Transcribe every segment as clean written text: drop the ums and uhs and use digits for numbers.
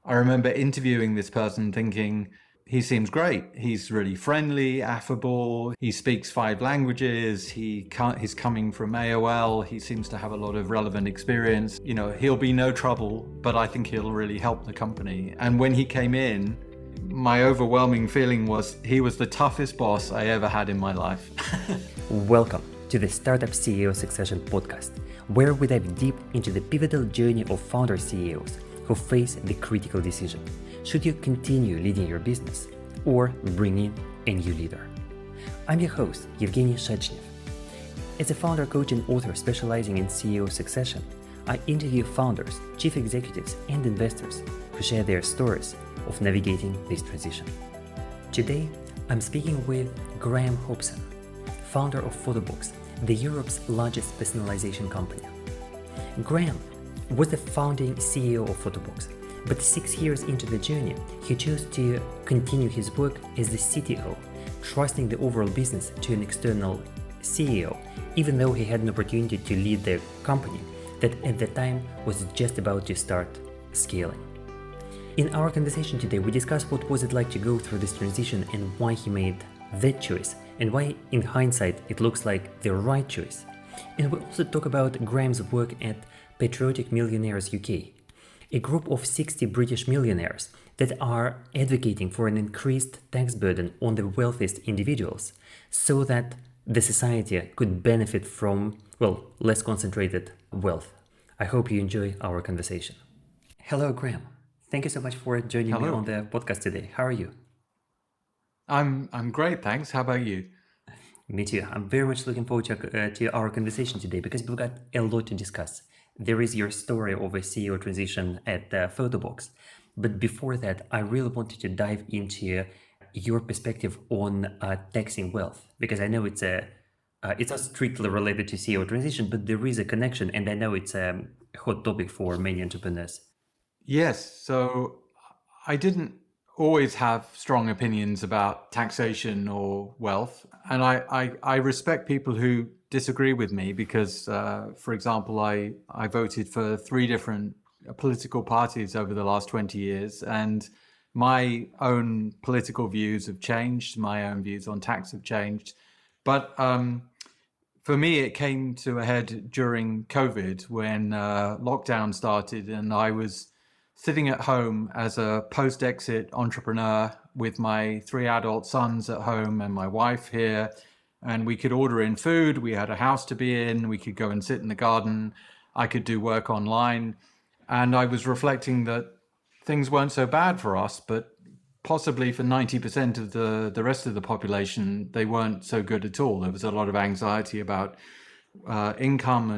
I remember interviewing this person thinking, he seems great. He's really friendly, affable. He speaks 5 languages. He's coming from AOL. He seems to have a lot of relevant experience. He'll be no trouble, but I think he'll really help the company. And when he came in, my overwhelming feeling was he was the toughest boss I ever had in my life. Welcome to the Startup CEO Succession podcast, where we dive deep into the pivotal journey of founder CEOs who face the critical decision. Should you continue leading your business or bring in a new leader? I'm your host, Evgeny Shadchnev. As a founder coach and author specializing in CEO succession, I interview founders, chief executives, and investors who share their stories of navigating this transition. Today, I'm speaking with Graham Hobson, founder of Photobox, the Europe's largest personalisation company. Graham was the founding CEO of Photobox, but 6 years into the journey, he chose to continue his work as the CTO, trusting the overall business to an external CEO, even though he had an opportunity to lead the company that at the time was just about to start scaling. In our conversation today, we discuss what was it like to go through this transition and why he made that choice, and why in hindsight it looks like the right choice. And we also talk about Graham's work at Patriotic Millionaires UK, a group of 60 British millionaires that are advocating for an increased tax burden on the wealthiest individuals so that the society could benefit from, less concentrated wealth. I hope you enjoy our conversation. Hello, Graham. Thank you so much for joining me on the podcast today. How are you? I'm great, thanks. How about you? Me too. I'm very much looking forward to our conversation today because we've got a lot to discuss. There is your story of a CEO transition at Photobox. But before that, I really wanted to dive into your perspective on taxing wealth, because I know it's not strictly related to CEO transition, but there is a connection, and I know it's a hot topic for many entrepreneurs. Yes, so I didn't always have strong opinions about taxation or wealth, and I respect people who disagree with me because, for example, I voted for 3 different political parties over the last 20 years, and my own political views have changed, my own views on tax have changed. But for me, it came to a head during COVID when lockdown started, and I was sitting at home as a post-exit entrepreneur with my 3 adult sons at home and my wife here. And we could order in food. We had a house to be in. We could go and sit in the garden. I could do work online. And I was reflecting that things weren't so bad for us, but possibly for 90% of the rest of the population, they weren't so good at all. There was a lot of anxiety about income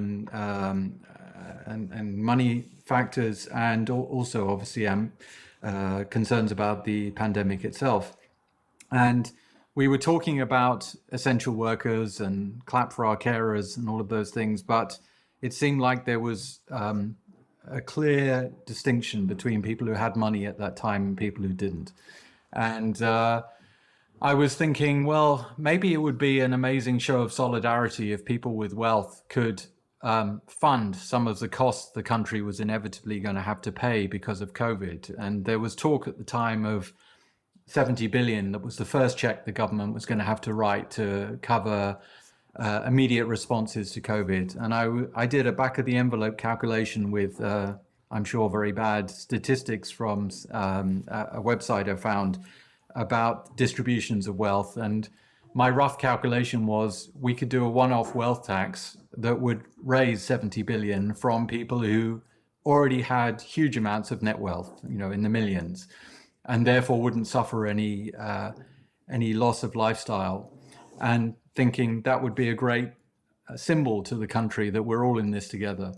and money factors, and also obviously concerns about the pandemic itself. And we were talking about essential workers and clap for our carers and all of those things, but it seemed like there was a clear distinction between people who had money at that time and people who didn't. And I was thinking, well, maybe it would be an amazing show of solidarity if people with wealth could fund some of the costs the country was inevitably going to have to pay because of COVID. And there was talk at the time of 70 billion. That was the first check the government was going to have to write to cover immediate responses to COVID. And I did a back of the envelope calculation with, I'm sure, very bad statistics from a website I found about distributions of wealth. And my rough calculation was we could do a one-off wealth tax that would raise 70 billion from people who already had huge amounts of net wealth, in the millions, and therefore wouldn't suffer any loss of lifestyle. And thinking that would be a great symbol to the country that we're all in this together.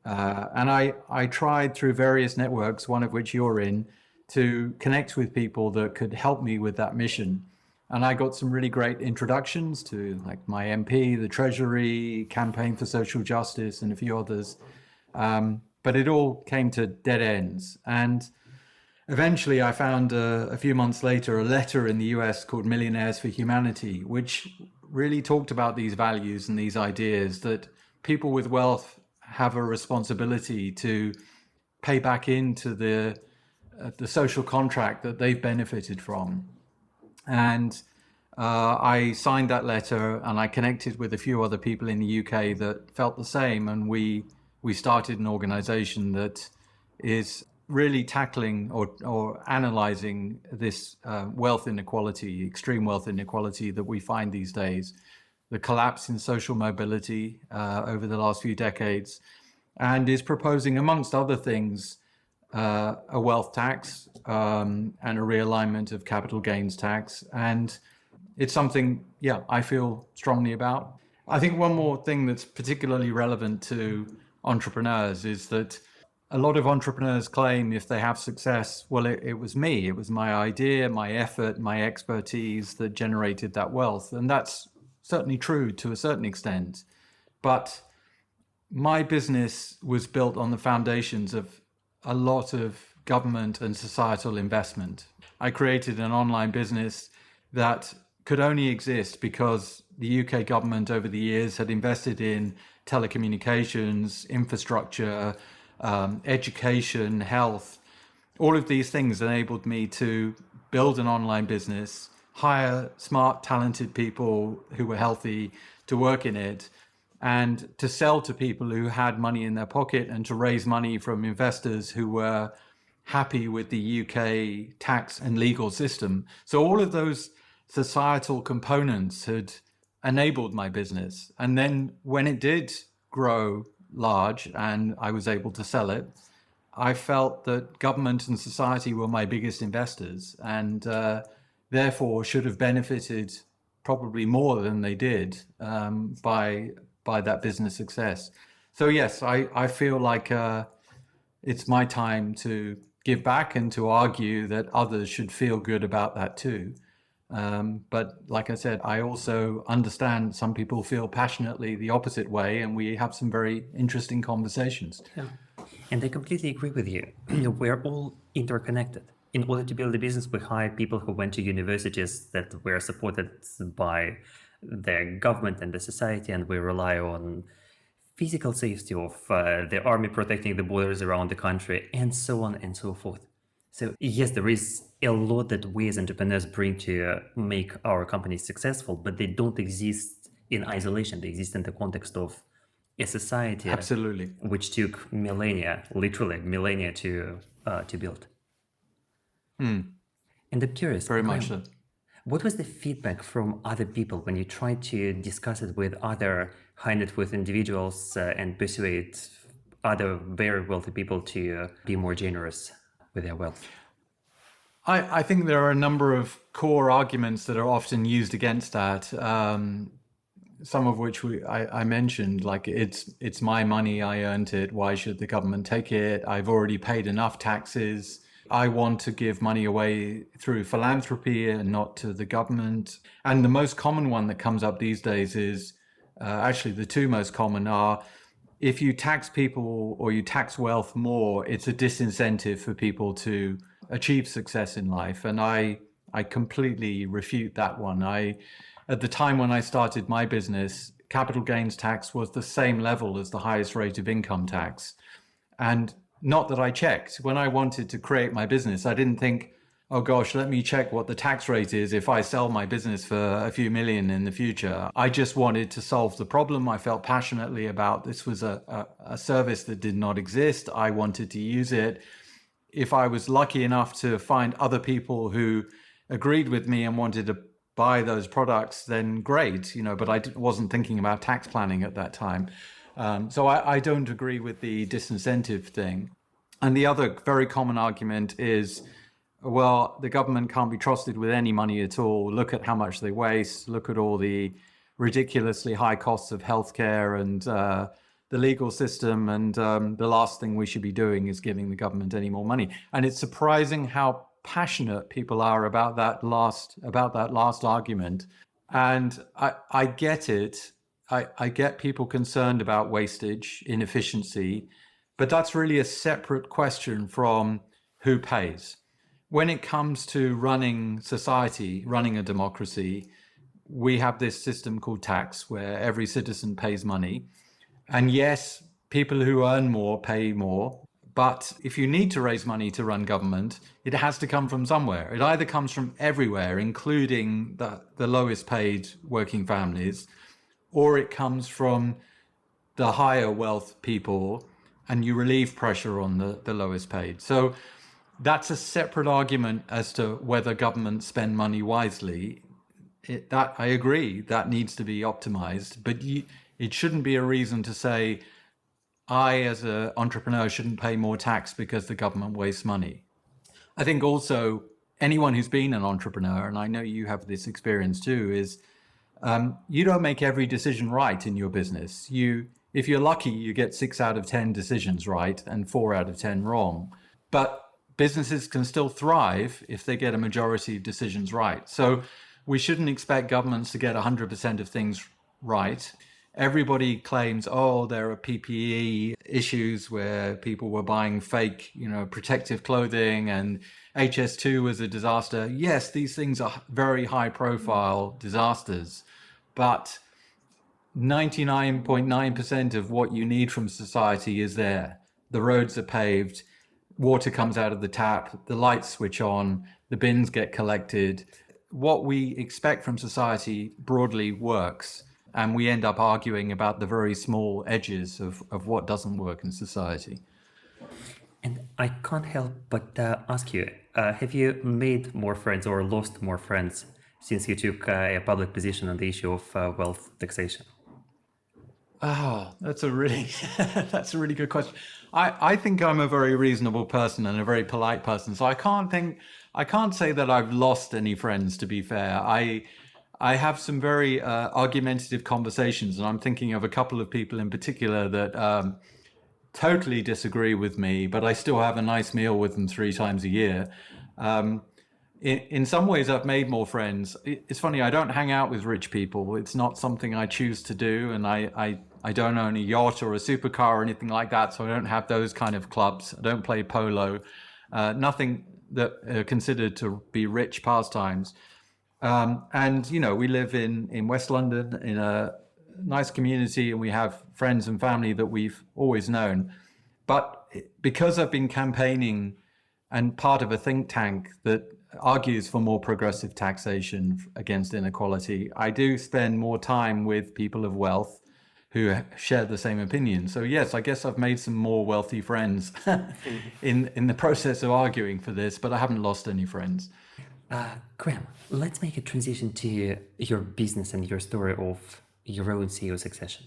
And I tried through various networks, one of which you're in, to connect with people that could help me with that mission. And I got some really great introductions to like my MP, the Treasury, Campaign for Social Justice, and a few others. But it all came to dead ends. And eventually I found a few months later a letter in the US called Millionaires for Humanity, which really talked about these values and these ideas that people with wealth have a responsibility to pay back into the the social contract that they've benefited from. And I signed that letter, and I connected with a few other people in the UK that felt the same, and we started an organization that is really tackling or analyzing this wealth inequality, extreme wealth inequality that we find these days, the collapse in social mobility over the last few decades, and is proposing, amongst other things, a wealth tax and a realignment of capital gains tax. And it's something, I feel strongly about. I think one more thing that's particularly relevant to entrepreneurs is that a lot of entrepreneurs claim if they have success, well, it was me, it was my idea, my effort, my expertise that generated that wealth. And that's certainly true to a certain extent. But my business was built on the foundations of a lot of government and societal investment. I created an online business that could only exist because the UK government over the years had invested in telecommunications, infrastructure, education, health. All of these things enabled me to build an online business, hire smart, talented people who were healthy to work in it, and to sell to people who had money in their pocket, and to raise money from investors who were happy with the UK tax and legal system. So all of those societal components had enabled my business. And then when it did grow large and I was able to sell it, I felt that government and society were my biggest investors, and therefore should have benefited probably more than they did by that business success. So yes, I feel like it's my time to give back and to argue that others should feel good about that too. But like I said, I also understand some people feel passionately the opposite way, and we have some very interesting conversations. Yeah. And I completely agree with you. We're all interconnected. In order to build a business, we hire people who went to universities that were supported by the government and the society, and we rely on physical safety of the army protecting the borders around the country, and so on and so forth. So yes, there is a lot that we as entrepreneurs bring to make our companies successful, but they don't exist in isolation. They exist in the context of a society, absolutely, which took millennia, literally millennia, to build. And I'm curious, very much so. What was the feedback from other people when you tried to discuss it with other high net worth individuals and persuade other very wealthy people to be more generous with their wealth? I think there are a number of core arguments that are often used against that. Some of which I mentioned, like it's my money, I earned it. Why should the government take it? I've already paid enough taxes. I want to give money away through philanthropy and not to the government. And the most common one that comes up these days is, actually the two most common are, if you tax people or you tax wealth more, it's a disincentive for people to achieve success in life. And I completely refute that one. At the time when I started my business, capital gains tax was the same level as the highest rate of income tax. And not that I checked. When I wanted to create my business, I didn't think, oh gosh, let me check what the tax rate is if I sell my business for a few million in the future. I just wanted to solve the problem. I felt passionately about this was a service that did not exist. I wanted to use it. If I was lucky enough to find other people who agreed with me and wanted to buy those products, then great, but I wasn't thinking about tax planning at that time. So I don't agree with the disincentive thing. And the other very common argument is, well, the government can't be trusted with any money at all. Look at how much they waste. Look at all the ridiculously high costs of healthcare and the legal system. And the last thing we should be doing is giving the government any more money. And it's surprising how passionate people are about that last argument. And I get it. I get people concerned about wastage, inefficiency, but that's really a separate question from who pays. When it comes to running society, running a democracy, we have this system called tax where every citizen pays money. And yes, people who earn more pay more, But if you need to raise money to run government, it has to come from somewhere. It either comes from everywhere, including the lowest paid working families, or it comes from the higher wealth people, and you relieve pressure on the lowest paid. So that's a separate argument as to whether governments spend money wisely. That I agree, that needs to be optimized, but it shouldn't be a reason to say, I, as an entrepreneur, shouldn't pay more tax because the government wastes money. I think also anyone who's been an entrepreneur, and I know you have this experience too, is you don't make every decision right in your business. If you're lucky, you get 6 out of 10 decisions right and 4 out of 10 wrong. But businesses can still thrive if they get a majority of decisions right. So we shouldn't expect governments to get 100% of things right. Everybody claims, oh, there are PPE issues where people were buying fake, protective clothing, and HS2 was a disaster. Yes, these things are very high profile disasters, but 99.9% of what you need from society is there. The roads are paved, water comes out of the tap, the lights switch on, the bins get collected. What we expect from society broadly works. And we end up arguing about the very small edges of what doesn't work in society. And I can't help but ask you, have you made more friends or lost more friends since you took a public position on the issue of wealth taxation? Oh, that's a really good question. I think I'm a very reasonable person and a very polite person, so I can't say that I've lost any friends, to be fair. I have some very argumentative conversations, and I'm thinking of a couple of people in particular that totally disagree with me, but I still have a nice meal with them 3 times a year. In some ways, I've made more friends. It's funny, I don't hang out with rich people. It's not something I choose to do, and I don't own a yacht or a supercar or anything like that, so I don't have those kind of clubs. I don't play polo. Nothing that are considered to be rich pastimes. And, we live in West London in a nice community, and we have friends and family that we've always known. But because I've been campaigning and part of a think tank that argues for more progressive taxation against inequality, I do spend more time with people of wealth who share the same opinion. So yes, I guess I've made some more wealthy friends in the process of arguing for this, but I haven't lost any friends. Graham, let's make a transition to your business and your story of your own CEO succession.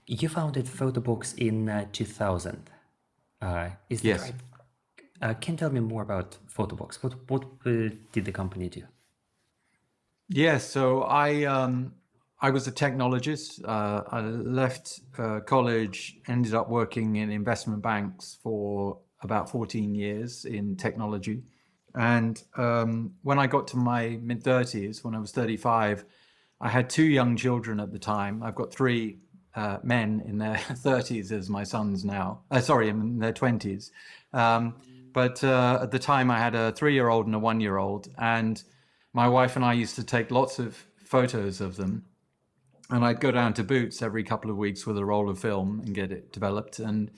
You founded Photobox in 2000. Is that Yes. right? Can you tell me more about Photobox? What did the company do? Yes, so I was a technologist. I left college, ended up working in investment banks for about 14 years in technology. And when I got to my mid-30s, when I was 35, I had 2 young children at the time. I've got 3 men in their 30s as my sons now. In their 20s. But at the time, I had a 3-year-old and a 1-year-old. And my wife and I used to take lots of photos of them. And I'd go down to Boots every couple of weeks with a roll of film and get it developed. And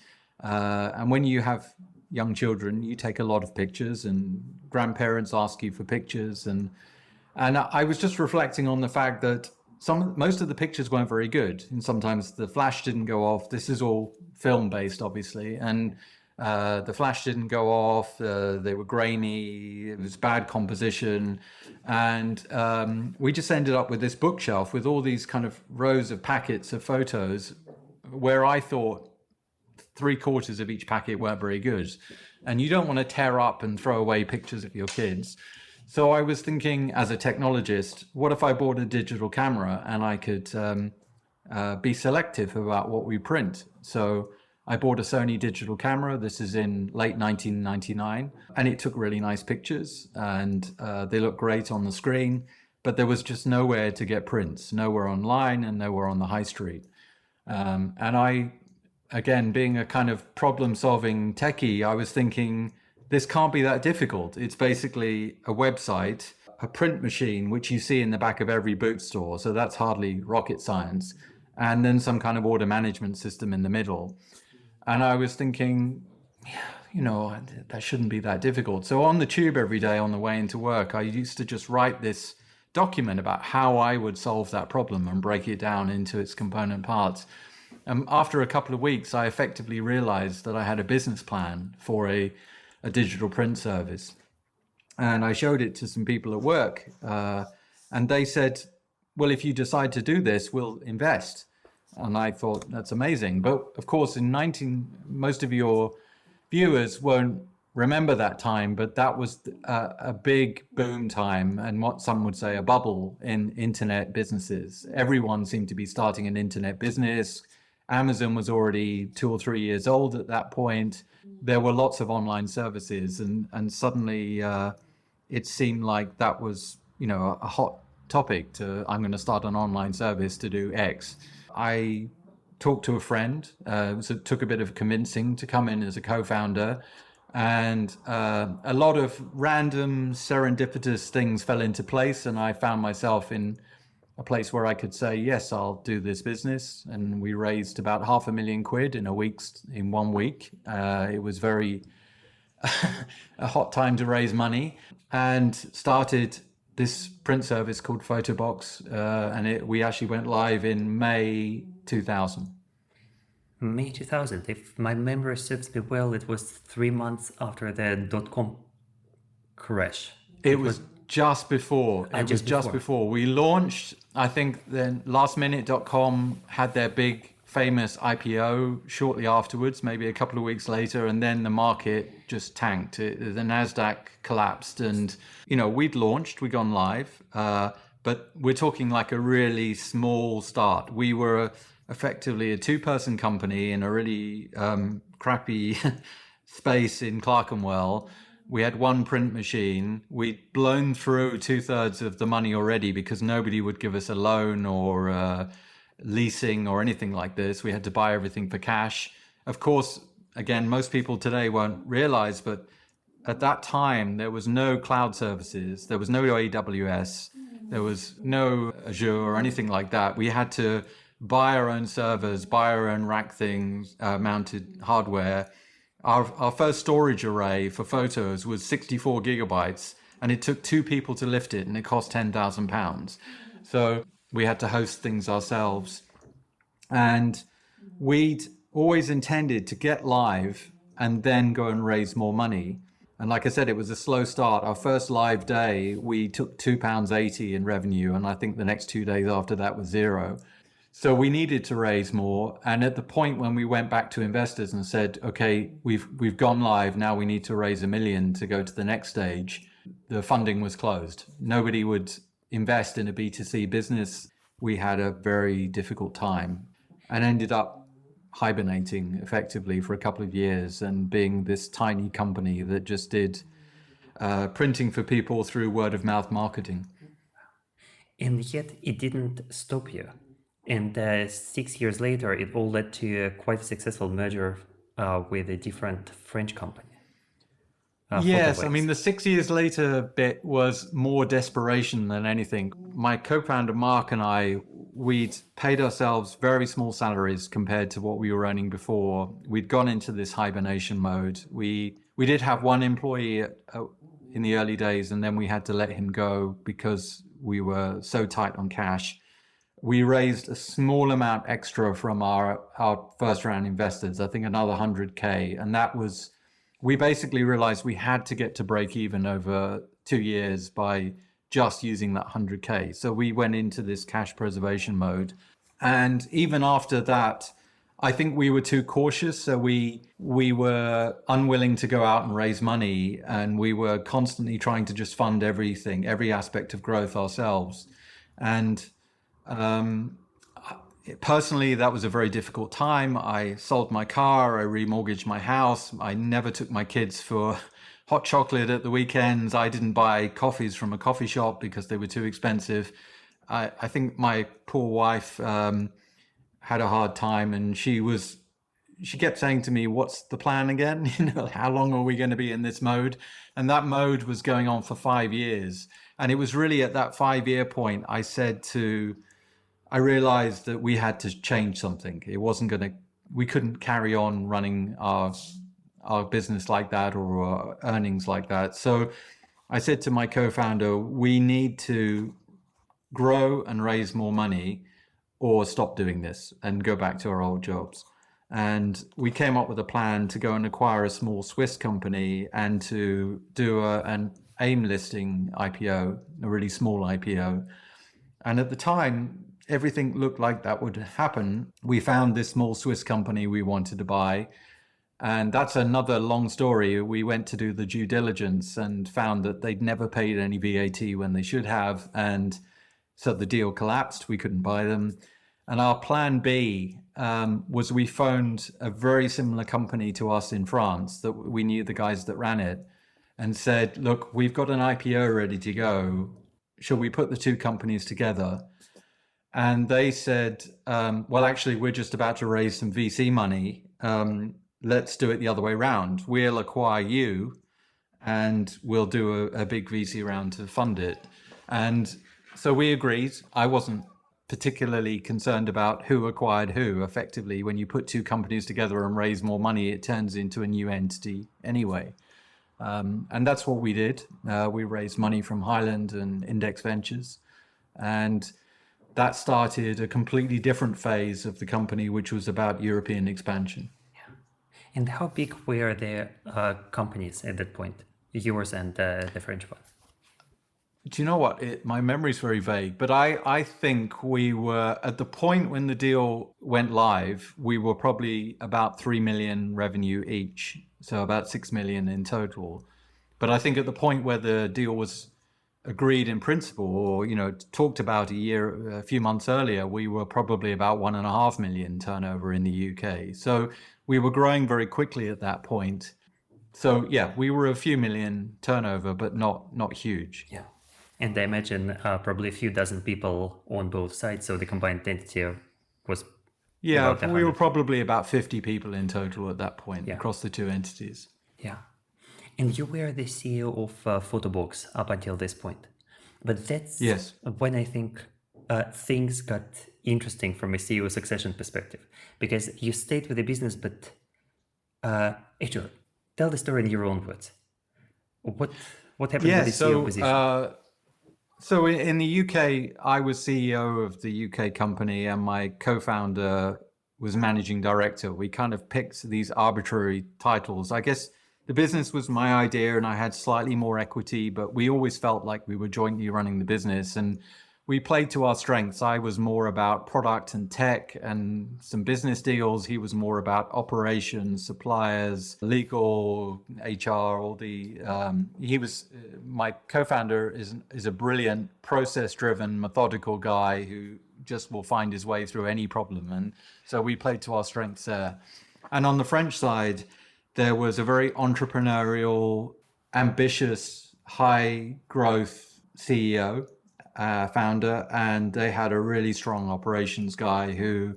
when you have young children, you take a lot of pictures, and grandparents ask you for pictures. And I was just reflecting on the fact that most of the pictures weren't very good. And sometimes the flash didn't go off. This is all film based, obviously. And the flash didn't go off. They were grainy. It was bad composition. And we just ended up with this bookshelf with all these kind of rows of packets of photos where I thought 3/4 of each packet weren't very good. And you don't want to tear up and throw away pictures of your kids. So I was thinking, as a technologist, what if I bought a digital camera and I could be selective about what we print? So I bought a Sony digital camera. This is in late 1999, and it took really nice pictures, and they look great on the screen, but there was just nowhere to get prints, nowhere online and nowhere on the high street. And I, again, being a kind of problem-solving techie, I was thinking, this can't be that difficult. It's basically a website, a print machine, which you see in the back of every boot store, so that's hardly rocket science, and then some kind of order management system in the middle. And I was thinking, that shouldn't be that difficult. So on the tube every day on the way into work, I used to just write this document about how I would solve that problem and break it down into its component parts. After a couple of weeks, I effectively realized that I had a business plan for a digital print service. And I showed it to some people at work. And they said, well, if you decide to do this, we'll invest. And I thought, that's amazing. But of course, most of your viewers won't remember that time, but that was a big boom time and what some would say a bubble in internet businesses. Everyone seemed to be starting an internet business. Amazon was already 2 or 3 years old at that point. There were lots of online services, and suddenly it seemed like that was, a hot topic I'm going to start an online service to do X. I talked to a friend, so it took a bit of convincing to come in as a co-founder, and a lot of random serendipitous things fell into place, and I found myself in a place where I could say, yes, I'll do this business. And we raised about £500,000 in 1 week. It was very a hot time to raise money, and started this print service called Photobox, and we actually went live in May 2000. May 2000, if my memory serves me well, it was 3 months after the .com crash. It was just before. Just before. We launched, I think then lastminute.com had their big famous IPO shortly afterwards, maybe a couple of weeks later, and then the market just tanked. The NASDAQ collapsed, and we'd launched, we'd gone live, but we're talking like a really small start. We were effectively a 2-person company in a really crappy space in Clerkenwell. We had 1 print machine. We'd blown through 2/3 of the money already because nobody would give us a loan or leasing or anything like this. We had to buy everything for cash. Of course, again, most people today won't realize, but at that time, there was no cloud services. There was no AWS. There was no Azure or anything like that. We had to buy our own servers, buy our own rack things, mounted hardware. Our first storage array for photos was 64 gigabytes, and it took 2 people to lift it, and it cost £10,000. So we had to host things ourselves. And we'd always intended to get live and then go and raise more money. And like I said, it was a slow start. Our first live day, we took £2.80 in revenue, and I think the next 2 days after that was 0. So we needed to raise more. And at the point when we went back to investors and said, okay, we've gone live, now we need to raise $1 million to go to the next stage, the funding was closed. Nobody would invest in a B2C business. We had a very difficult time and ended up hibernating effectively for a couple of years and being this tiny company that just did printing for people through word of mouth marketing. And yet it didn't stop you. And 6 years later, it all led to quite a successful merger with a different French company. Yes, Photobox. I mean, the 6 years later bit was more desperation than anything. My co-founder, Mark, and I, we'd paid ourselves very small salaries compared to what we were earning before. We'd gone into this hibernation mode. We did have 1 employee in the early days, and then we had to let him go because we were so tight on cash. We raised a small amount extra from our first round investors, I think another 100K. And that was, we basically realized we had to get to break even over 2 years by just using that 100K. So we went into this cash preservation mode. And even after that, I think we were too cautious. So we were unwilling to go out and raise money. And we were constantly trying to just fund everything, every aspect of growth ourselves. And personally, that was a very difficult time. I sold my car, I remortgaged my house. I never took my kids for hot chocolate at the weekends. I didn't buy coffees from a coffee shop because they were too expensive. I think my poor wife had a hard time, and she kept saying to me, what's the plan again? How long are we going to be in this mode? And that mode was going on for 5 years. And it was really at that 5-year point, I realized that we had to change something. We couldn't carry on running our our business like that or our earnings like that. So I said to my co-founder, we need to grow and raise more money or stop doing this and go back to our old jobs. And we came up with a plan to go and acquire a small Swiss company and to do an AIM listing IPO, a really small IPO. And at the time, everything looked like that would happen. We found this small Swiss company we wanted to buy. And that's another long story. We went to do the due diligence and found that they'd never paid any VAT when they should have. And so the deal collapsed. We couldn't buy them. And our plan B was we phoned a very similar company to us in France that we knew the guys that ran it and said, look, we've got an IPO ready to go. Shall we put the two companies together? And they said, well, actually, we're just about to raise some VC money. Let's do it the other way around. We'll acquire you and we'll do a big VC round to fund it. And so we agreed. I wasn't particularly concerned about who acquired who. Effectively, when you put two companies together and raise more money, it turns into a new entity anyway. And that's what we did. We raised money from Highland and Index Ventures. And that started a completely different phase of the company, which was about European expansion. Yeah. And how big were the companies at that point, yours and the French one? Do you know what? My memory is very vague, but I think we were at the point when the deal went live, we were probably about 3 million revenue each. So about 6 million in total. But I think at the point where the deal was agreed in principle or, talked about a few months earlier, we were probably about 1.5 million turnover in the UK. So we were growing very quickly at that point. So yeah, we were a few million turnover, but not huge. Yeah. And I imagine probably a few dozen people on both sides. So the combined entity was... Yeah, we were probably about 50 people in total at that point across the two entities. Yeah. And you were the CEO of Photobox up until this point. But that's when I think things got interesting from a CEO succession perspective. Because you stayed with the business, but actually, tell the story in your own words. What happened with the CEO position? So in the UK, I was CEO of the UK company and my co-founder was managing director. We kind of picked these arbitrary titles. I guess the business was my idea and I had slightly more equity, but we always felt like we were jointly running the business and we played to our strengths. I was more about product and tech and some business deals. He was more about operations, suppliers, legal, HR, my co-founder is a brilliant process-driven, methodical guy who just will find his way through any problem. And so we played to our strengths there. And on the French side, there was a very entrepreneurial, ambitious, high growth CEO, founder, and they had a really strong operations guy who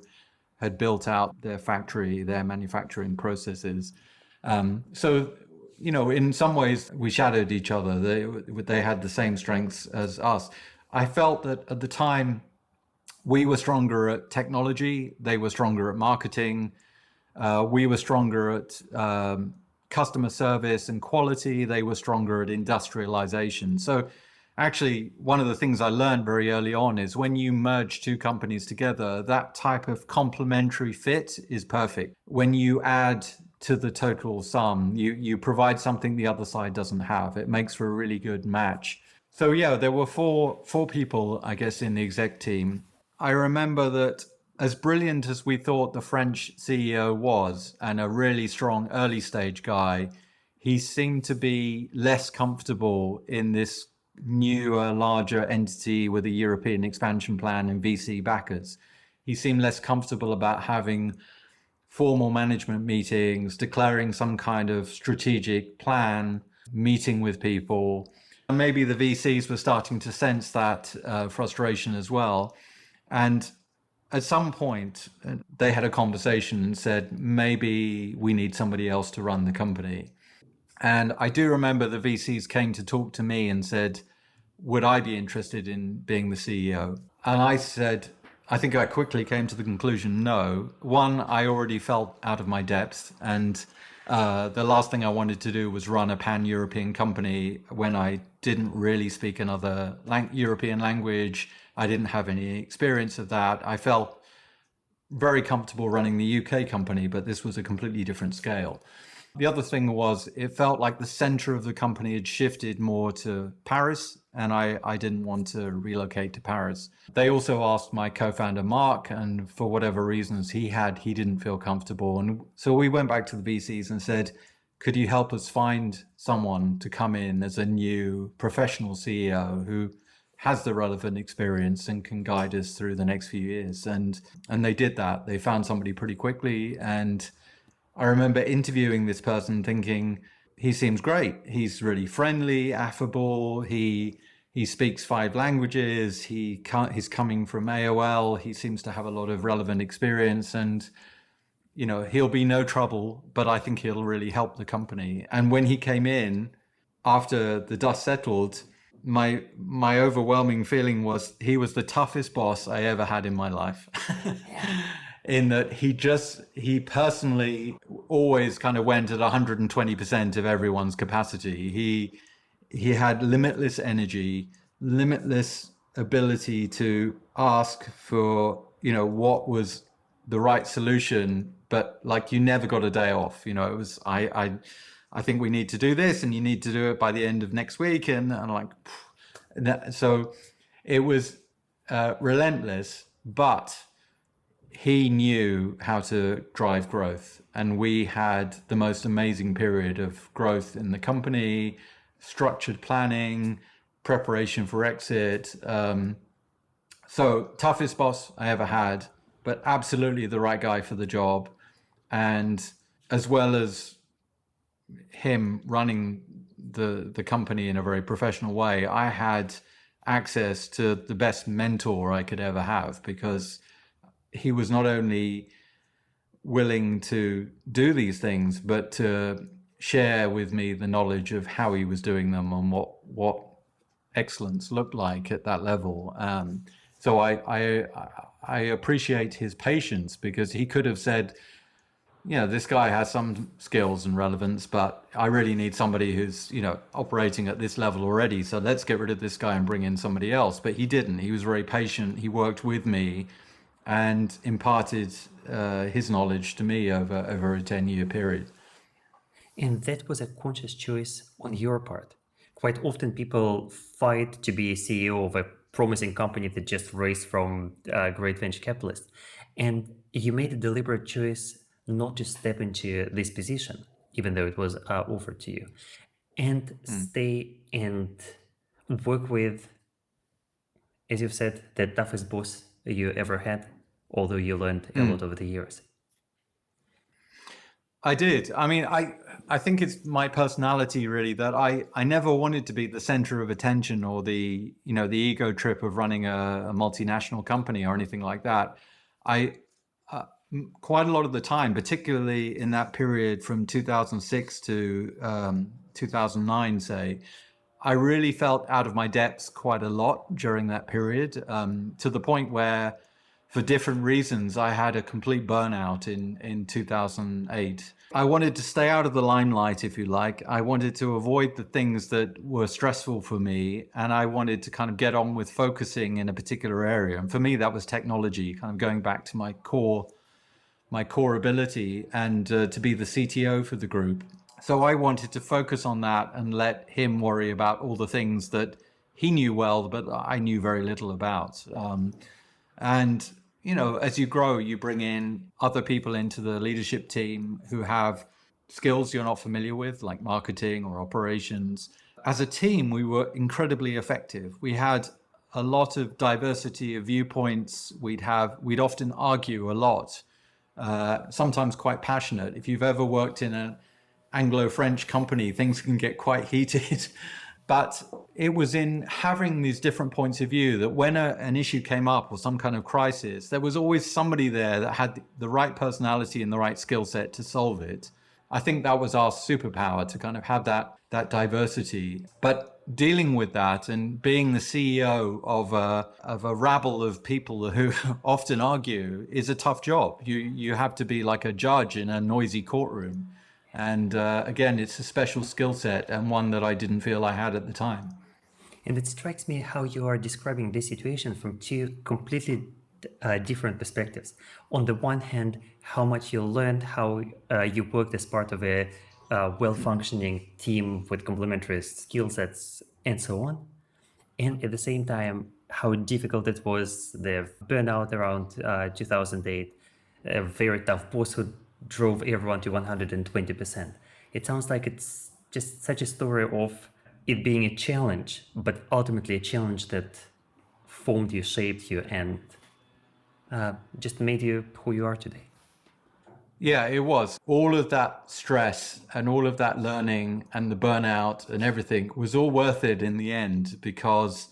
had built out their factory, their manufacturing processes. So, in some ways we shadowed each other. They had the same strengths as us. I felt that at the time we were stronger at technology, they were stronger at marketing, we were stronger at customer service and quality, they were stronger at industrialization. So actually, one of the things I learned very early on is when you merge two companies together, that type of complementary fit is perfect. When you add to the total sum, you provide something the other side doesn't have. It makes for a really good match. So yeah, there were four people, I guess, in the exec team. I remember that as brilliant as we thought the French CEO was, and a really strong early stage guy, he seemed to be less comfortable in this newer, larger entity with a European expansion plan and VC backers. He seemed less comfortable about having formal management meetings, declaring some kind of strategic plan, meeting with people. And maybe the VCs were starting to sense that frustration as well. And at some point, they had a conversation and said, maybe we need somebody else to run the company. And I do remember the VCs came to talk to me and said, would I be interested in being the CEO? And I said, I think I quickly came to the conclusion, no. One, I already felt out of my depth. And The last thing I wanted to do was run a pan-European company when I didn't really speak another European language. I didn't have any experience of that. I felt very comfortable running the UK company, but this was a completely different scale. The other thing was it felt like the center of the company had shifted more to Paris, and I didn't want to relocate to Paris. They also asked my co-founder Mark, and for whatever reasons he didn't feel comfortable. And so we went back to the VCs and said, could you help us find someone to come in as a new professional CEO who has the relevant experience and can guide us through the next few years? And they did that. They found somebody pretty quickly, and I remember interviewing this person thinking, he seems great. He's really friendly, affable. He speaks 5 languages. He's coming from AOL. He seems to have a lot of relevant experience, and he'll be no trouble, but I think he'll really help the company. And when he came in, after the dust settled, my overwhelming feeling was he was the toughest boss I ever had in my life. In that he personally always kind of went at 120% of everyone's capacity. He had limitless energy, limitless ability to ask for, what was the right solution, but like you never got a day off. It was, I think we need to do this and you need to do it by the end of next week. And I'm like, so it was relentless, but he knew how to drive growth, and we had the most amazing period of growth in the company, structured planning, preparation for exit. So toughest boss I ever had, but absolutely the right guy for the job. And as well as him running the company in a very professional way, I had access to the best mentor I could ever have, because he was not only willing to do these things, but to share with me the knowledge of how he was doing them and what excellence looked like at that level. So I appreciate his patience, because he could have said, this guy has some skills and relevance, but I really need somebody who's, operating at this level already. So let's get rid of this guy and bring in somebody else. But he didn't. He was very patient. He worked with me and imparted his knowledge to me over a 10-year period. And that was a conscious choice on your part. Quite often people fight to be a CEO of a promising company that just raised from a great venture capitalist. And you made a deliberate choice not to step into this position, even though it was offered to you, and stay and work with, as you've said, the toughest boss you ever had, although you learned a lot over the years. I did. I mean, I think it's my personality really that I never wanted to be the center of attention, or the ego trip of running a multinational company or anything like that. Quite a lot of the time, particularly in that period from 2006 to 2009, say, I really felt out of my depths quite a lot during that period, to the point where, for different reasons, I had a complete burnout in 2008. I wanted to stay out of the limelight, if you like. I wanted to avoid the things that were stressful for me, and I wanted to kind of get on with focusing in a particular area. And for me, that was technology, kind of going back to my core ability, and to be the CTO for the group. So I wanted to focus on that and let him worry about all the things that he knew well, but I knew very little about. And, as you grow, you bring in other people into the leadership team who have skills you're not familiar with, like marketing or operations. As a team, we were incredibly effective. We had a lot of diversity of viewpoints. We'd often argue a lot. Sometimes quite passionate. If you've ever worked in an Anglo-French company, things can get quite heated. But it was in having these different points of view that when an issue came up or some kind of crisis, there was always somebody there that had the right personality and the right skill set to solve it. I think that was our superpower, to kind of have that diversity. But dealing with that and being the CEO of a rabble of people who often argue is a tough job. You have to be like a judge in a noisy courtroom. And again, it's a special skill set and one that I didn't feel I had at the time. And it strikes me how you are describing this situation from two completely different perspectives. On the one hand, how much you learned, how you worked as part of a well-functioning team with complementary skill sets and so on. And at the same time, how difficult it was, the burnout around 2008, a very tough boss who drove everyone to 120%. It sounds like it's just such a story of it being a challenge, but ultimately a challenge that formed you, shaped you, and just made you who you are today. Yeah, it was. All of that stress and all of that learning and the burnout and everything was all worth it in the end, because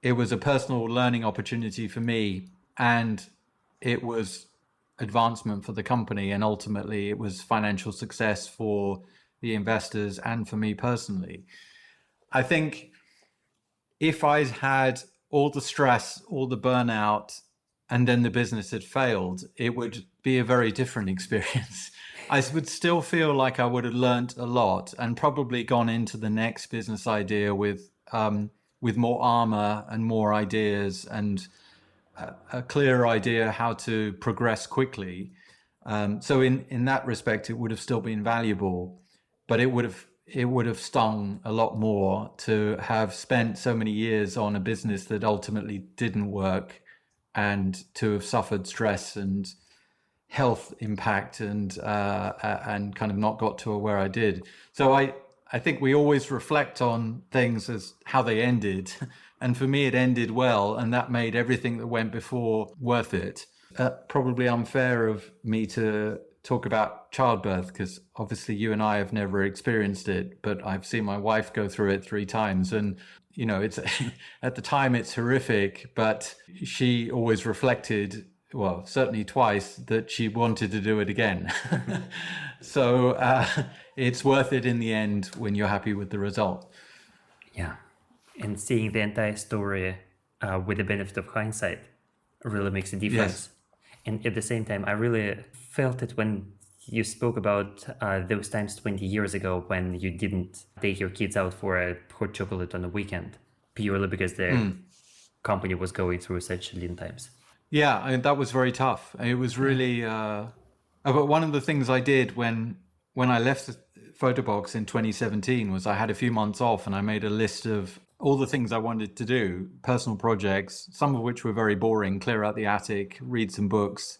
it was a personal learning opportunity for me, and it was advancement for the company, and ultimately it was financial success for the investors and for me personally. I think if I'd had all the stress, all the burnout, and then the business had failed, it would be a very different experience. I would still feel like I would have learned a lot and probably gone into the next business idea with more armor and more ideas and a clear idea how to progress quickly. So in that respect, it would have still been valuable, but it would have stung a lot more to have spent so many years on a business that ultimately didn't work, and to have suffered stress and health impact and kind of not got to where I did. So I think we always reflect on things as how they ended. And for me, it ended well, and that made everything that went before worth it. Probably unfair of me to talk about childbirth, because obviously you and I have never experienced it, but I've seen my wife go through it 3 times. And, you know, it's at the time it's horrific, but she always reflected, well, certainly twice, that she wanted to do it again. So it's worth it in the end when you're happy with the result. Yeah. And seeing the entire story with the benefit of hindsight really makes a difference. Yes. And at the same time, I really felt it when you spoke about those times 20 years ago when you didn't take your kids out for a hot chocolate on the weekend, purely because the company was going through such lean times. Yeah, that was very tough. It was really, but one of the things I did when I left Photobox in 2017 was I had a few months off, and I made a list of all the things I wanted to do, personal projects, some of which were very boring: clear out the attic, read some books,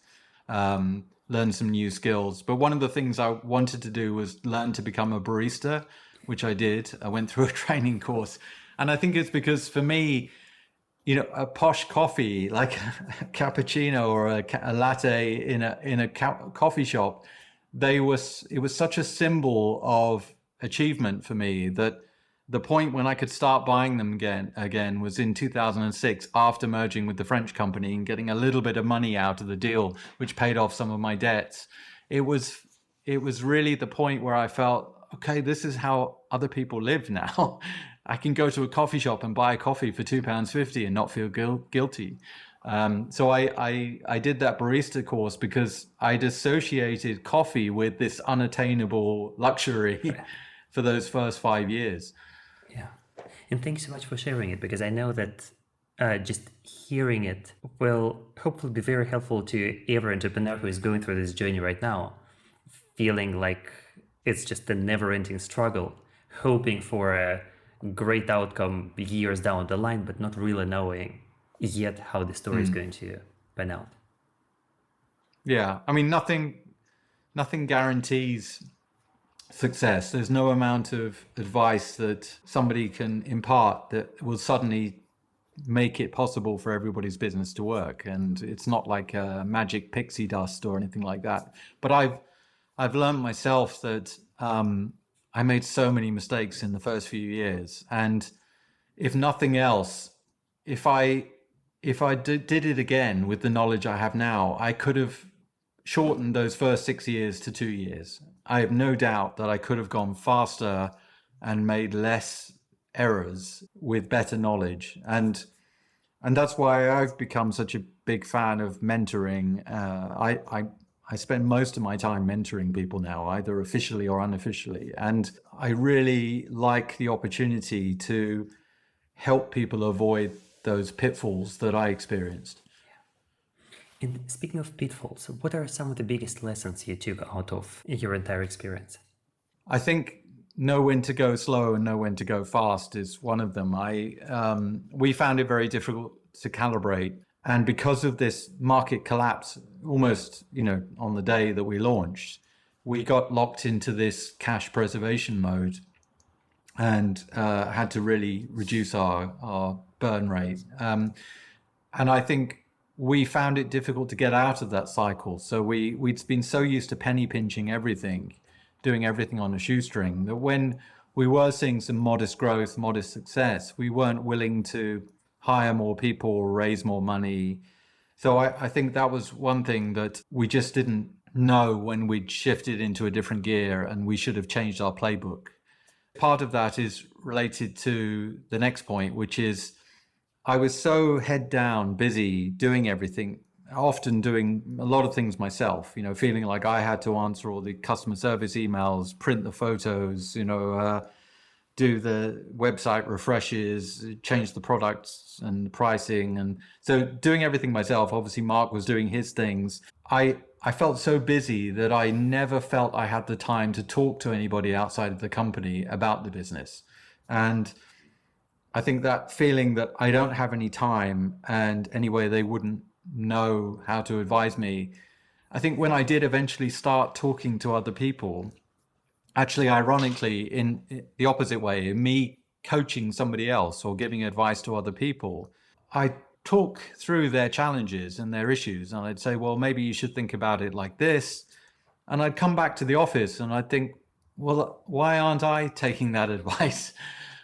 learn some new skills. But one of the things I wanted to do was learn to become a barista, which I did. I went through a training course. And I think it's because for me, you know, a posh coffee, like a cappuccino or a latte in a coffee shop, it was such a symbol of achievement for me that the point when I could start buying them again was in 2006, after merging with the French company and getting a little bit of money out of the deal, which paid off some of my debts. It was really the point where I felt, okay, this is how other people live now. I can go to a coffee shop and buy a coffee for £2.50 and not feel guilty. So I did that barista course because I'd associated coffee with this unattainable luxury for those first 5 years. Yeah. And thanks so much for sharing it, because I know that just hearing it will hopefully be very helpful to every entrepreneur who is going through this journey right now, feeling like it's just a never-ending struggle, hoping for a great outcome years down the line, but not really knowing yet how the story is going to pan out. Yeah, I mean, nothing guarantees success. There's no amount of advice that somebody can impart that will suddenly make it possible for everybody's business to work. And it's not like a magic pixie dust or anything like that. But I've learned myself that I made so many mistakes in the first few years, and if nothing else, if I did it again with the knowledge I have now, I could have shortened those first 6 years to 2 years. I have no doubt that I could have gone faster and made less errors with better knowledge. And that's why I've become such a big fan of mentoring. I I spend most of my time mentoring people now, either officially or unofficially. And I really like the opportunity to help people avoid those pitfalls that I experienced. And speaking of pitfalls, what are some of the biggest lessons you took out of your entire experience? I think know when to go slow and know when to go fast is one of them. We found it very difficult to calibrate, and because of this market collapse, almost on the day that we launched, we got locked into this cash preservation mode, and had to really reduce our burn rate. And I think we found it difficult to get out of that cycle. So we'd been so used to penny pinching everything, doing everything on a shoestring, that when we were seeing some modest growth, modest success, we weren't willing to hire more people, raise more money. So I think that was one thing that we just didn't know when we'd shifted into a different gear, and we should have changed our playbook. Part of that is related to the next point, which is I was so head down, busy doing everything, often doing a lot of things myself, feeling like I had to answer all the customer service emails, print the photos, do the website refreshes, change the products and the pricing. And so doing everything myself. Obviously, Mark was doing his things. I felt so busy that I never felt I had the time to talk to anybody outside of the company about the business. And I think that feeling that I don't have any time, and anyway, they wouldn't know how to advise me. I think when I did eventually start talking to other people, actually, ironically, in the opposite way, in me coaching somebody else or giving advice to other people, I talk through their challenges and their issues. And I'd say, well, maybe you should think about it like this. And I'd come back to the office and I'd think, well, why aren't I taking that advice?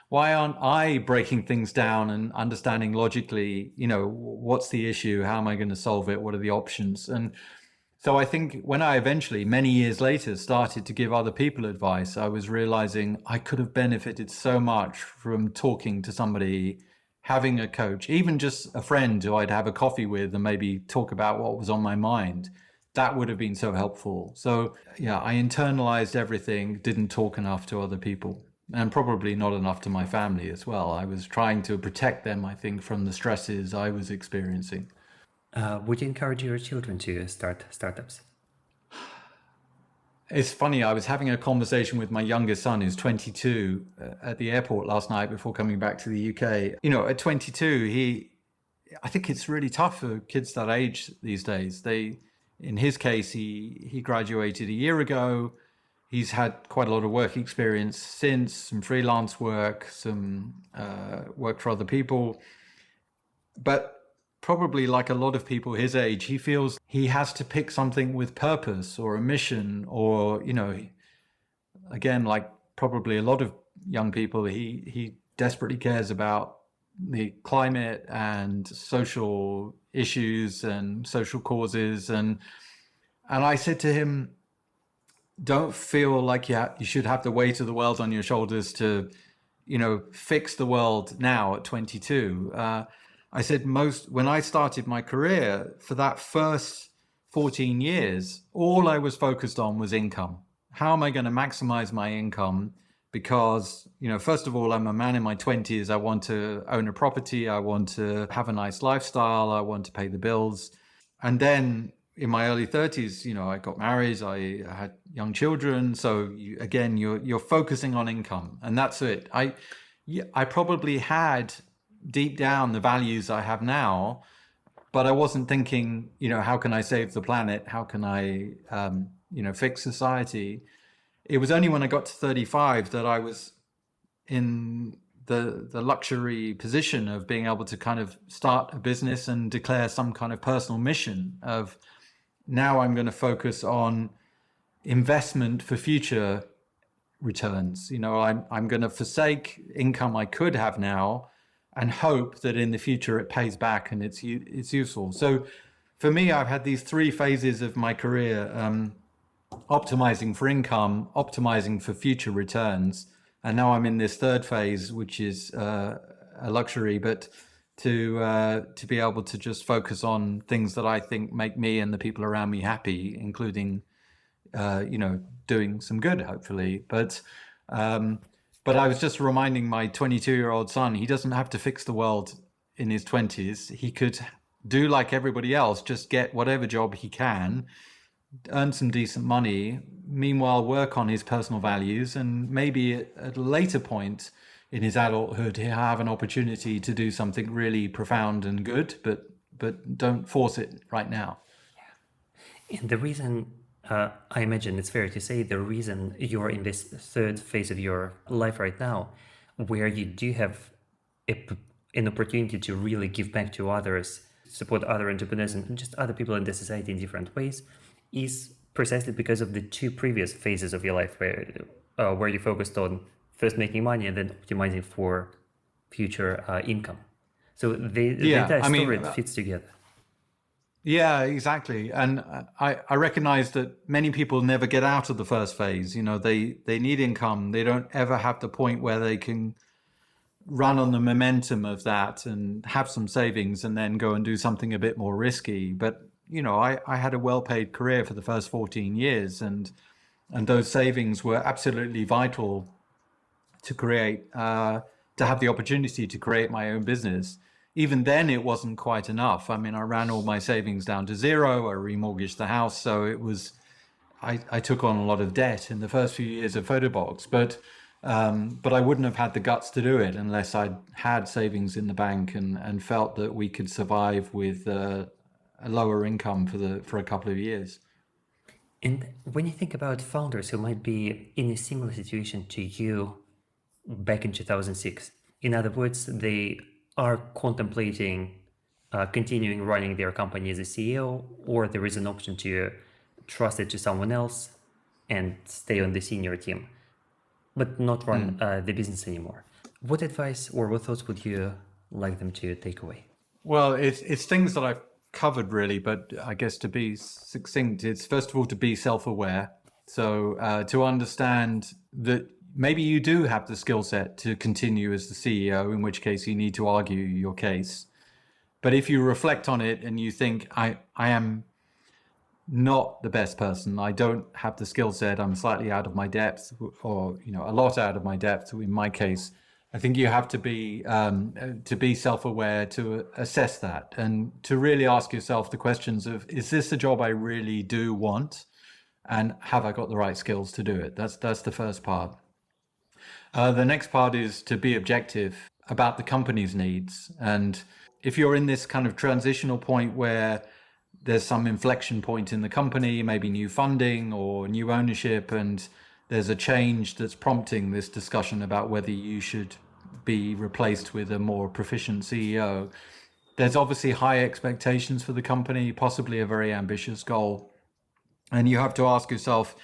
Why aren't I breaking things down and understanding logically, what's the issue? How am I going to solve it? What are the options? And so I think when I eventually, many years later, started to give other people advice, I was realizing I could have benefited so much from talking to somebody, having a coach, even just a friend who I'd have a coffee with and maybe talk about what was on my mind. That would have been so helpful. So yeah, I internalized everything, didn't talk enough to other people, and probably not enough to my family as well. I was trying to protect them, I think, from the stresses I was experiencing. Would you encourage your children to start startups? It's funny, I was having a conversation with my youngest son, who's 22, at the airport last night before coming back to the UK. At 22, I think it's really tough for kids that age these days. In his case, he graduated a year ago. He's had quite a lot of work experience since, some freelance work, some work for other people. But probably like a lot of people his age, he feels he has to pick something with purpose or a mission, or, again, like probably a lot of young people, he desperately cares about the climate and social issues and social causes. And I said to him, don't feel like you should have the weight of the world on your shoulders to, fix the world now at 22. I said when I started my career, for that first 14 years, all I was focused on was income. How am I going to maximize my income? Because, first of all, I'm a man in my 20s. I want to own a property. I want to have a nice lifestyle. I want to pay the bills. And then in my early 30s, I got married. I had young children. So you're focusing on income, and that's it. I probably had deep down the values I have now, but I wasn't thinking, how can I save the planet? How can I, fix society? It was only when I got to 35 that I was in the luxury position of being able to kind of start a business and declare some kind of personal mission of, now I'm going to focus on investment for future returns. I'm going to forsake income I could have now and hope that in the future it pays back and it's useful. So for me, I've had these three phases of my career, optimizing for income, optimizing for future returns. And now I'm in this third phase, which is a luxury, but to be able to just focus on things that I think make me and the people around me happy, including doing some good, hopefully. But I was just reminding my 22-year-old son, he doesn't have to fix the world in his 20s. He could do like everybody else, just get whatever job he can, earn some decent money, meanwhile work on his personal values, and maybe at a later point in his adulthood he'll have an opportunity to do something really profound and good, but don't force it right now. And the reason, I imagine it's fair to say, the reason you're in this third phase of your life right now, where you do have an opportunity to really give back to others, support other entrepreneurs and just other people in the society in different ways, is precisely because of the two previous phases of your life where you focused on first making money and then optimizing for future income. So the entire story fits together. Yeah, exactly. And I recognize that many people never get out of the first phase. They need income. They don't ever have the point where they can run on the momentum of that and have some savings and then go and do something a bit more risky. But, I had a well-paid career for the first 14 years and those savings were absolutely vital to have the opportunity to create my own business. Even then, it wasn't quite enough. I mean, I ran all my savings down to zero. I remortgaged the house. So I took on a lot of debt in the first few years of Photobox, but I wouldn't have had the guts to do it unless I'd had savings in the bank and felt that we could survive with a lower income for a couple of years. And when you think about founders who might be in a similar situation to you back in 2006, in other words, they are contemplating continuing running their company as a CEO, or there is an option to trust it to someone else and stay on the senior team, but not run the business anymore. What advice or what thoughts would you like them to take away? Well, it's things that I've covered really, but I guess to be succinct, it's first of all to be self-aware. So to understand that maybe you do have the skill set to continue as the CEO, in which case you need to argue your case. But if you reflect on it and you think, I am not the best person, I don't have the skill set, I'm slightly out of my depth, or a lot out of my depth in my case, I think you have to be self-aware, to assess that and to really ask yourself the questions of, is this a job I really do want? And have I got the right skills to do it? That's the first part. The next part is to be objective about the company's needs. And if you're in this kind of transitional point where there's some inflection point in the company, maybe new funding or new ownership, and there's a change that's prompting this discussion about whether you should be replaced with a more proficient CEO, there's obviously high expectations for the company, possibly a very ambitious goal. And you have to ask yourself,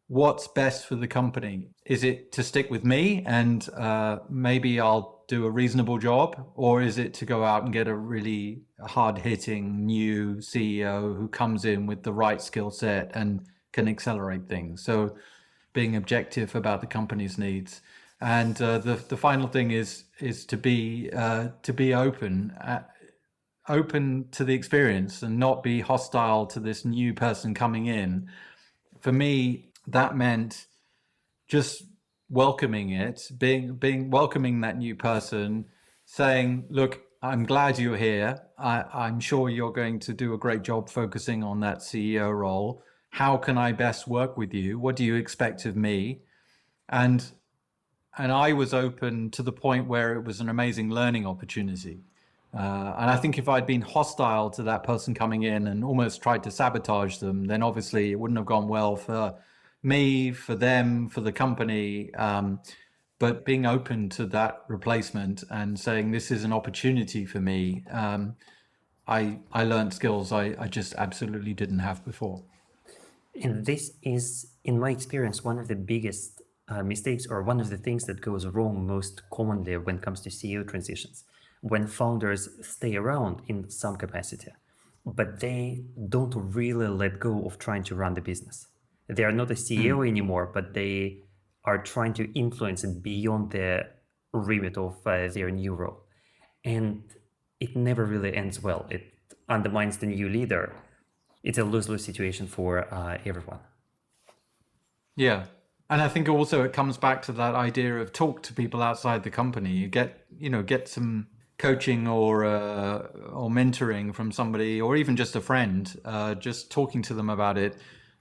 what's best for the company? Is it to stick with me and maybe I'll do a reasonable job? Or is it to go out and get a really hard-hitting new CEO who comes in with the right skill set and can accelerate things? So being objective about the company's needs. And the final thing is to be open to the experience and not be hostile to this new person coming in. For me, that meant just welcoming it, welcoming that new person, saying, look, I'm glad you're here. I'm sure you're going to do a great job focusing on that CEO role. How can I best work with you? What do you expect of me? And I was open to the point where it was an amazing learning opportunity. And I think if I'd been hostile to that person coming in and almost tried to sabotage them, then obviously it wouldn't have gone well for me, for them, for the company. But being open to that replacement and saying this is an opportunity for me, I learned skills I just absolutely didn't have before. And this is, in my experience, one of the biggest mistakes, or one of the things that goes wrong most commonly when it comes to CEO transitions, when founders stay around in some capacity, but they don't really let go of trying to run the business. They are not a CEO anymore, but they are trying to influence it beyond the remit of their new role. And it never really ends well. It undermines the new leader. It's a lose-lose situation for everyone. Yeah. And I think also it comes back to that idea of talk to people outside the company. You get some coaching or mentoring from somebody, or even just a friend, just talking to them about it.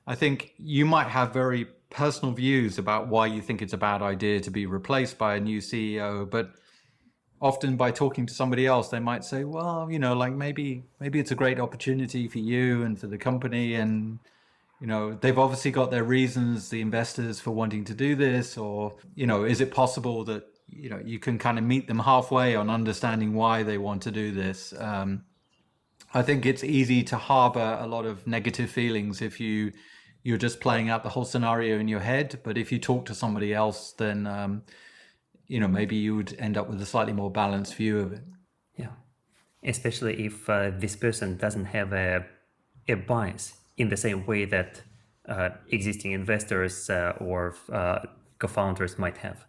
I think you might have very personal views about why you think it's a bad idea to be replaced by a new CEO, but often by talking to somebody else, they might say, well, like maybe it's a great opportunity for you and for the company, and they've obviously got their reasons, the investors, for wanting to do this, or is it possible that you can kind of meet them halfway on understanding why they want to do this. I think it's easy to harbor a lot of negative feelings if you're just playing out the whole scenario in your head. But if you talk to somebody else, then maybe you would end up with a slightly more balanced view of it. Yeah, especially if this person doesn't have a bias in the same way that existing investors or co-founders might have,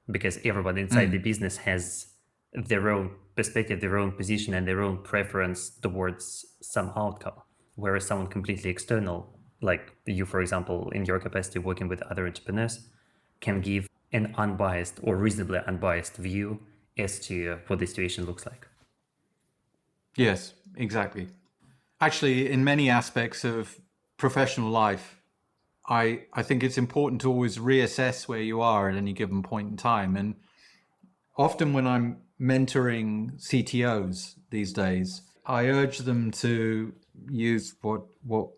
because everyone inside the business has their own perspective, their own position, and their own preference towards some outcome, whereas someone completely external, like you, for example, in your capacity working with other entrepreneurs, can give an unbiased or reasonably unbiased view as to what the situation looks like. Yes, exactly. Actually, in many aspects of professional life, I think it's important to always reassess where you are at any given point in time. And often when I'm mentoring CTOs these days, I urge them to use what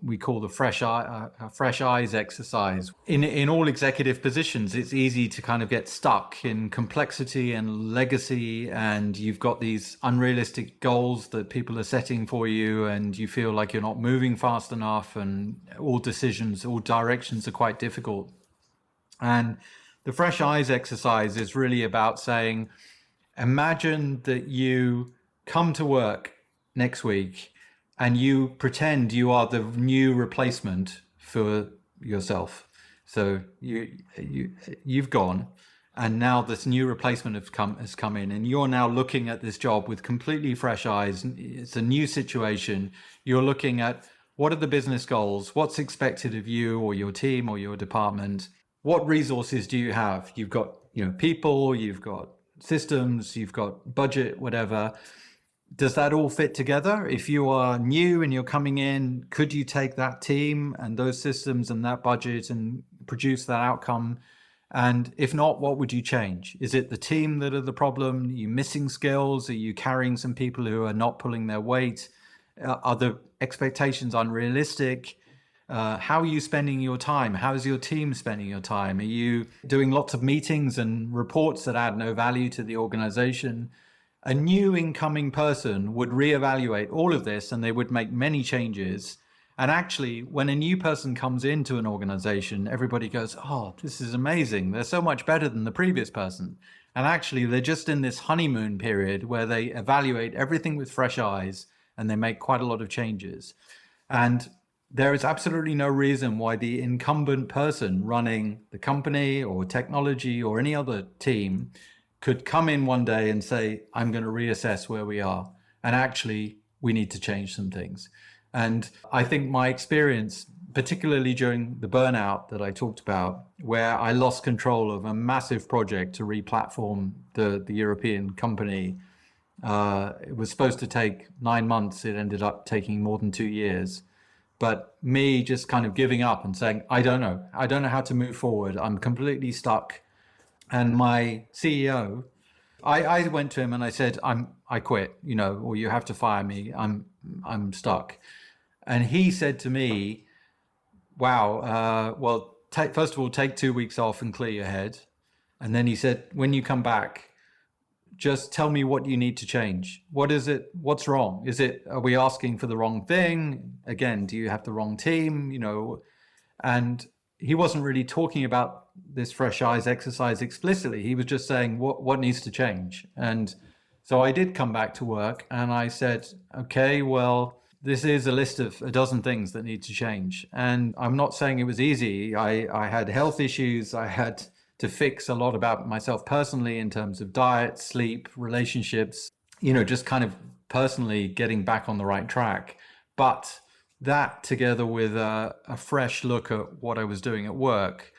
we call the fresh eyes exercise. In all executive positions, it's easy to kind of get stuck in complexity and legacy, and you've got these unrealistic goals that people are setting for you, and you feel like you're not moving fast enough, and all directions are quite difficult. And the fresh eyes exercise is really about saying, imagine that you come to work next week and you pretend you are the new replacement for yourself. So you've gone, and now this new replacement has come in, and you're now looking at this job with completely fresh eyes. It's a new situation. You're looking at, what are the business goals? What's expected of you or your team or your department? What resources do you have? You've got people, you've got systems, you've got budget, whatever. Does that all fit together? If you are new and you're coming in, could you take that team and those systems and that budget and produce that outcome? And if not, what would you change? Is it the team that are the problem? Are you missing skills? Are you carrying some people who are not pulling their weight? Are the expectations unrealistic? How are you spending your time? How is your team spending your time? Are you doing lots of meetings and reports that add no value to the organization? A new incoming person would reevaluate all of this, and they would make many changes. And actually, when a new person comes into an organization, everybody goes, oh, this is amazing. They're so much better than the previous person. And actually, they're just in this honeymoon period where they evaluate everything with fresh eyes, and they make quite a lot of changes. And there is absolutely no reason why the incumbent person running the company or technology or any other team could come in one day and say, I'm going to reassess where we are. And actually, we need to change some things. And I think my experience, particularly during the burnout that I talked about, where I lost control of a massive project to re-platform the European company, it was supposed to take 9 months. It ended up taking more than 2 years. But me just kind of giving up and saying, I don't know how to move forward. I'm completely stuck. And my CEO, I went to him and I said, I quit, or you have to fire me. I'm stuck. And he said to me, wow, well, first of all, take 2 weeks off and clear your head. And then he said, when you come back, just tell me what you need to change. What is it? What's wrong? Are we asking for the wrong thing? Again, do you have the wrong team? And he wasn't really talking about this fresh eyes exercise explicitly. He was just saying what needs to change. And so I did come back to work and I said, okay, well, this is a list of a dozen things that need to change. And I'm not saying it was easy. I had health issues. I had to fix a lot about myself personally in terms of diet, sleep, relationships, just kind of personally getting back on the right track. But that, together with a fresh look at what I was doing at work,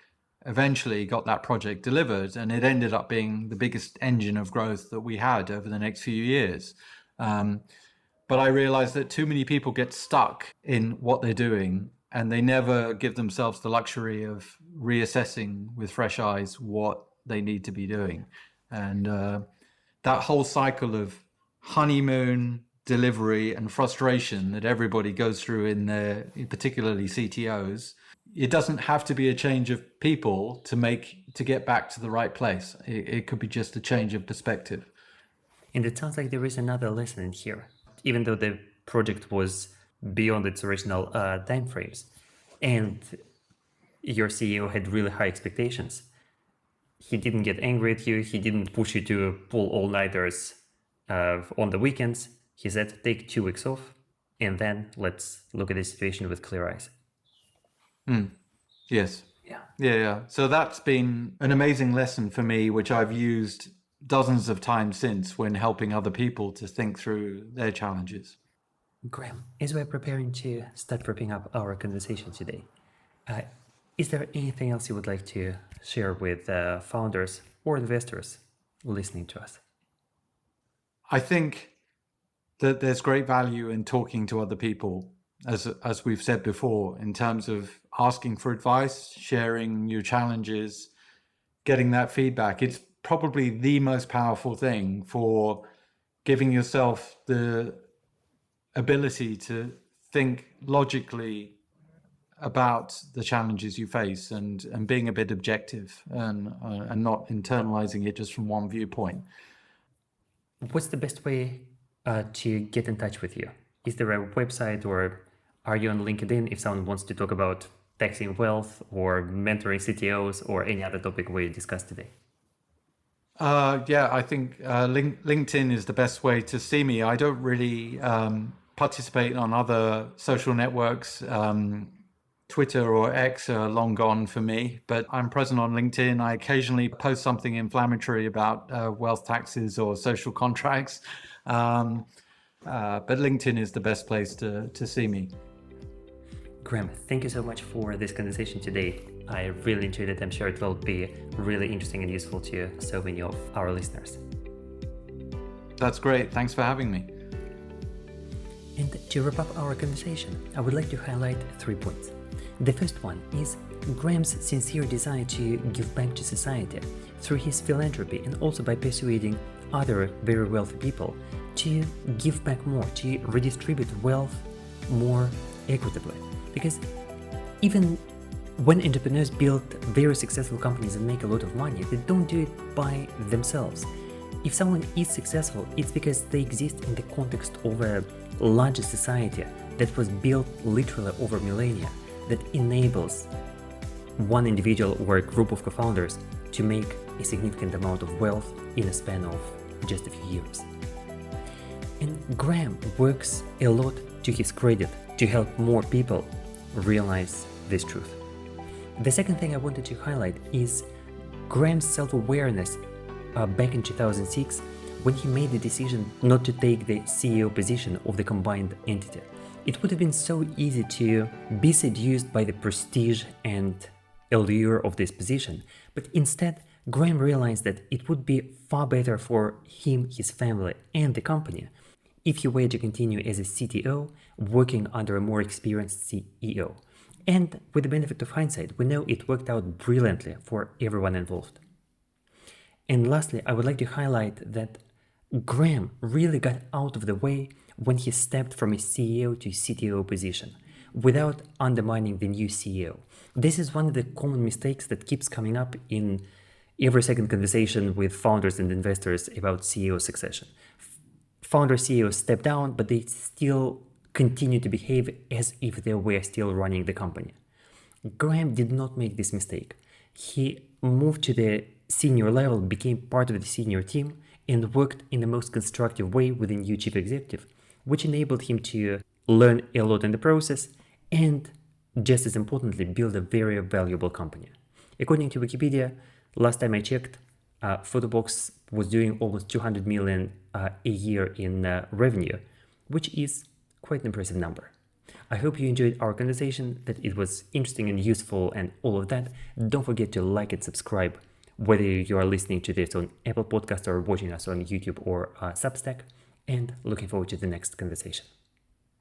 eventually got that project delivered, and it ended up being the biggest engine of growth that we had over the next few years. But I realized that too many people get stuck in what they're doing, and they never give themselves the luxury of reassessing with fresh eyes what they need to be doing. And that whole cycle of honeymoon, delivery, and frustration that everybody goes through in their, particularly CTOs, it doesn't have to be a change of people to get back to the right place. It could be just a change of perspective. And it sounds like there is another lesson in here, even though the project was beyond its original timeframes, and your CEO had really high expectations. He didn't get angry at you. He didn't push you to pull all-nighters on the weekends. He said, take 2 weeks off, and then let's look at the situation with clear eyes. Yes. Yeah. So that's been an amazing lesson for me, which I've used dozens of times since when helping other people to think through their challenges. Graham, as we're preparing to start wrapping up our conversation today, is there anything else you would like to share with founders or investors listening to us? I think that there's great value in talking to other people, as we've said before, in terms of asking for advice, sharing your challenges, getting that feedback. It's probably the most powerful thing for giving yourself the ability to think logically about the challenges you face, and being a bit objective and not internalizing it just from one viewpoint. What's the best way to get in touch with you? Is there a website, or are you on LinkedIn if someone wants to talk about taxing wealth or mentoring CTOs or any other topic we discussed today? I think LinkedIn is the best way to see me. I don't really participate on other social networks. Twitter or X are long gone for me, but I'm present on LinkedIn. I occasionally post something inflammatory about wealth taxes or social contracts. But LinkedIn is the best place to see me. Graham, thank you so much for this conversation today. I really enjoyed it. I'm sure it will be really interesting and useful to so many of our listeners. That's great. Thanks for having me. And to wrap up our conversation, I would like to highlight 3 points. The first one is Graham's sincere desire to give back to society through his philanthropy, and also by persuading other very wealthy people to give back more, to redistribute wealth more equitably. Because even when entrepreneurs build very successful companies and make a lot of money, they don't do it by themselves. If someone is successful, it's because they exist in the context of a larger society that was built literally over millennia, that enables one individual or a group of co-founders to make a significant amount of wealth in a span of just a few years. And Graham works a lot to his credit to help more people realize this truth. The second thing I wanted to highlight is Graham's self-awareness back in 2006, when he made the decision not to take the CEO position of the combined entity. It would have been so easy to be seduced by the prestige and allure of this position, but instead Graham realized that it would be far better for him, his family, and the company if he were to continue as a CTO, working under a more experienced CEO. And with the benefit of hindsight, we know it worked out brilliantly for everyone involved. And lastly, I would like to highlight that Graham really got out of the way when he stepped from a CEO to CTO position without undermining the new CEO. This is one of the common mistakes that keeps coming up in every second conversation with founders and investors about CEO succession. Founder CEOs step down, but they still continue to behave as if they were still running the company. Graham did not make this mistake. He moved to the senior level, became part of the senior team, and worked in the most constructive way with the new chief executive, which enabled him to learn a lot in the process and, just as importantly, build a very valuable company. According to Wikipedia, last time I checked, Photobox was doing almost $200 million a year in revenue, which is quite an impressive number. I hope you enjoyed our conversation, that it was interesting and useful and all of that. Don't forget to like and subscribe, whether you are listening to this on Apple Podcast or watching us on YouTube or Substack, and looking forward to the next conversation.